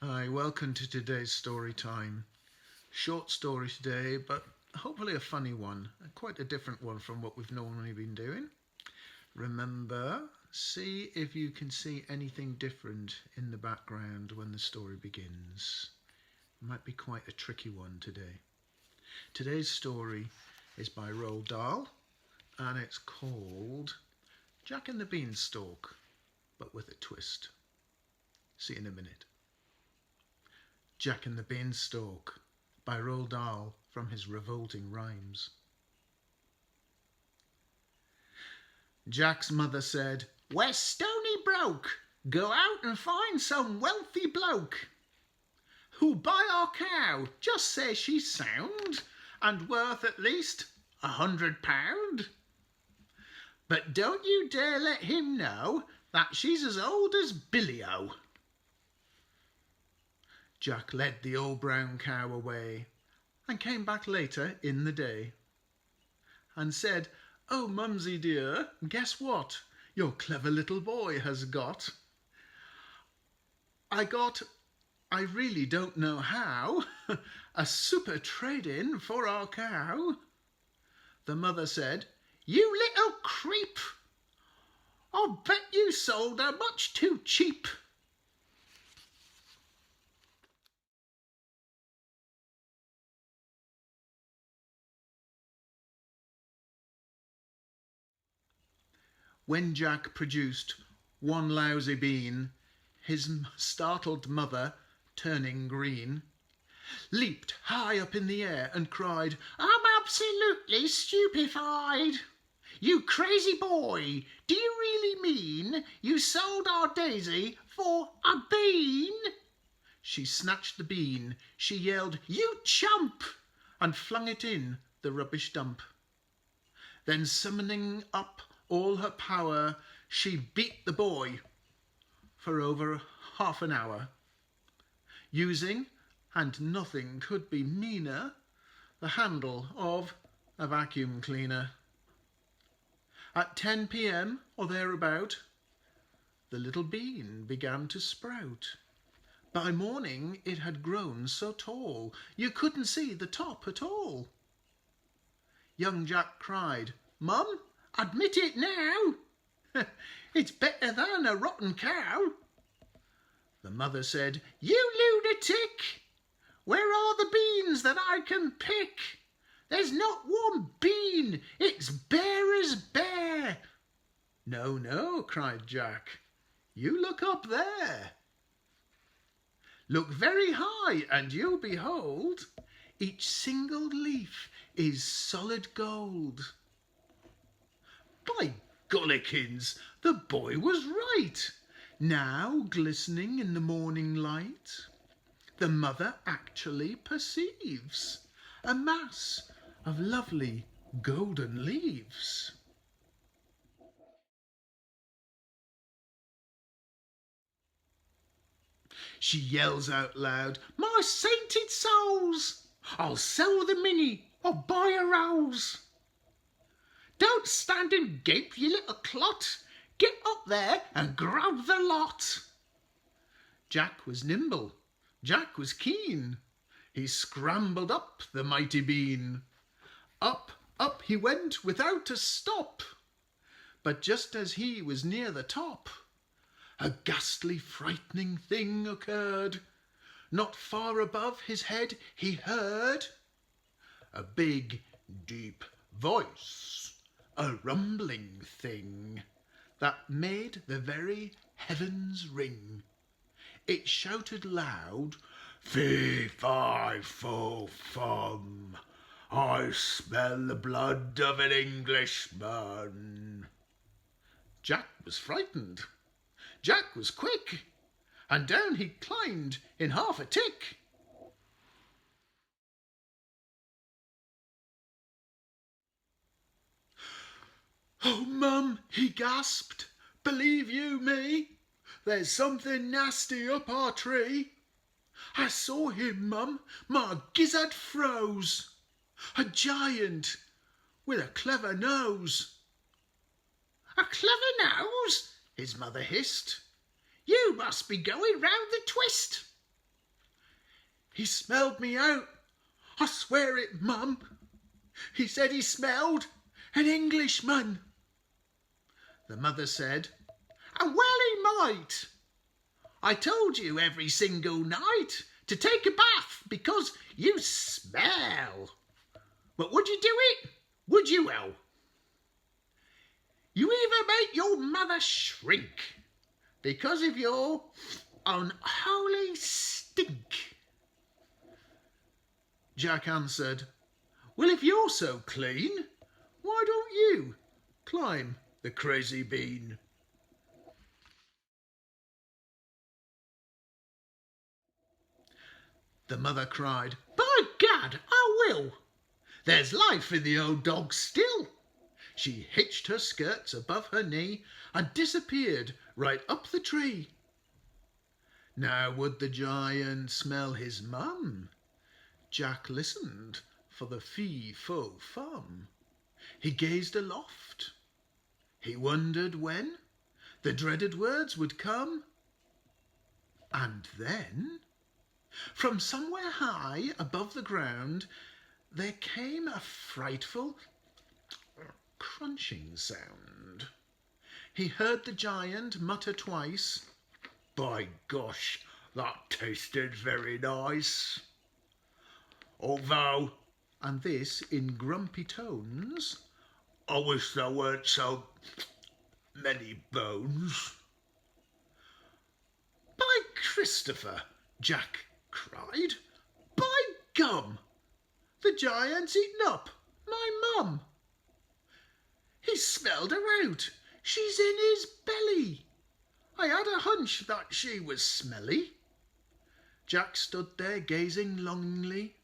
Hi, welcome to today's story time. Short story today, but hopefully a funny one. Quite a different one from what we've normally been doing. Remember, see if you can see anything different in the background when the story begins. It might be quite a tricky one today. Today's story is by Roald Dahl and it's called Jack and the Beanstalk, but with a twist. See you in a minute. Jack and the Beanstalk by Roald Dahl from his Revolting rhymes. Jack's mother said, "We're stony broke. Go out and find some wealthy bloke who'll buy our cow. Just say she's sound and worth at least £100. But don't you dare let him know that she's as old as Billy-O." Jack led the old brown cow away and came back later in the day and said, "Oh, Mumsy dear, guess what your clever little boy has got? I really don't know how, a super trade-in for our cow." The mother said, "You little creep, I'll bet you sold her much too cheap." When Jack produced one lousy bean, his startled mother, turning green, leaped high up in the air and cried, "I'm absolutely stupefied. You crazy boy, do you really mean you sold our Daisy for a bean?" She snatched the bean, she yelled, "You chump!" and flung it in the rubbish dump. Then summoning up all her power, she beat the boy for over half an hour, using, and nothing could be meaner, the handle of a vacuum cleaner. At 10 p.m. or thereabout, the little bean began to sprout. By morning it had grown so tall, you couldn't see the top at all. Young Jack cried, "Mum, admit it now. It's better than a rotten cow." The mother said, "You lunatic, where are the beans that I can pick? There's not one bean, it's bare as bare." "No, no," cried Jack, "you look up there. Look very high and you'll behold, each single leaf is solid gold." By gollikins, the boy was right. Now, glistening in the morning light, the mother actually perceives a mass of lovely golden leaves. She yells out loud, "My sainted souls, I'll sell the Minnie or buy a rose." "Don't stand and gape, you little clot. Get up there and grab the lot." Jack was nimble, Jack was keen. He scrambled up the mighty bean. Up, up he went without a stop. But just as he was near the top, a ghastly frightening thing occurred. Not far above his head he heard a big, deep voice, a rumbling thing that made the very heavens ring. It shouted loud, "Fee, fi, fo, fum, I smell the blood of an Englishman." Jack was frightened. Jack was quick, and down he climbed in half a tick. "Oh, Mum," he gasped, "believe you me, there's something nasty up our tree. I saw him, Mum, my gizzard froze. A giant with a clever nose." "A clever nose?" his mother hissed. "You must be going round the twist." He smelled me out. I swear it, Mum. He said he smelled an Englishman. The mother said, "And well he might. I told you every single night to take a bath because you smell. But would you do it? Would you, well? You even make your mother shrink because of your unholy stink." Jack answered, "Well, if you're so clean, why don't you climb the crazy bean?" The mother cried, "By gad, I will. There's life in the old dog still." She hitched her skirts above her knee and disappeared right up the tree. Now would the giant smell his mum? Jack listened for the fee-fo-fum. He gazed aloft. He wondered when the dreaded words would come. And then, from somewhere high above the ground, there came a frightful crunching sound. He heard the giant mutter twice, "By gosh, that tasted very nice." Although, and this in grumpy tones, "I wish there weren't so many bones." "By Christopher," Jack cried, "by gum, the giant's eaten up my mum. He's smelled her out. She's in his belly. I had a hunch that she was smelly." Jack stood there gazing longingly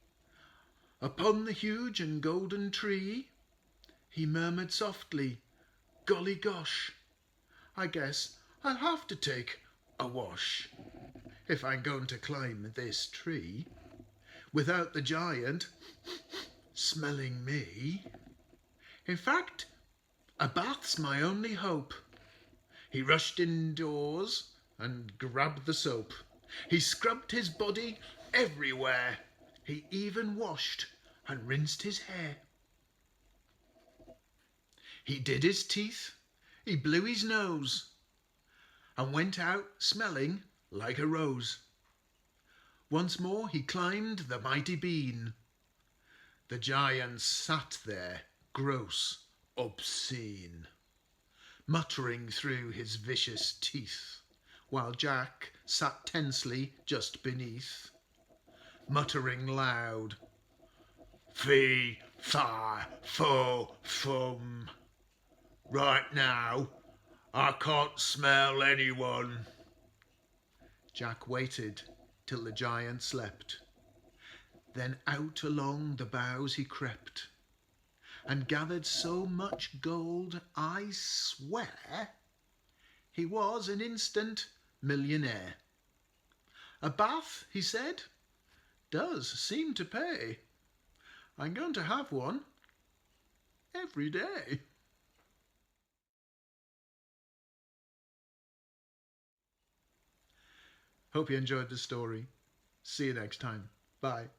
upon the huge and golden tree. He murmured softly, "Golly gosh, I guess I'll have to take a wash if I'm going to climb this tree without the giant smelling me. In fact, a bath's my only hope." He rushed indoors and grabbed the soap. He scrubbed his body everywhere. He even washed and rinsed his hair. He did his teeth, he blew his nose, and went out smelling like a rose. Once more he climbed the mighty bean. The giant sat there, gross, obscene, muttering through his vicious teeth, while Jack sat tensely just beneath, muttering loud, "Fee-fi-fo-fum. Right now, I can't smell anyone." Jack waited till the giant slept. Then out along the boughs he crept, and gathered so much gold, I swear he was an instant millionaire. "A bath," he said, "does seem to pay. I'm going to have one every day." Hope you enjoyed the story. See you next time. Bye.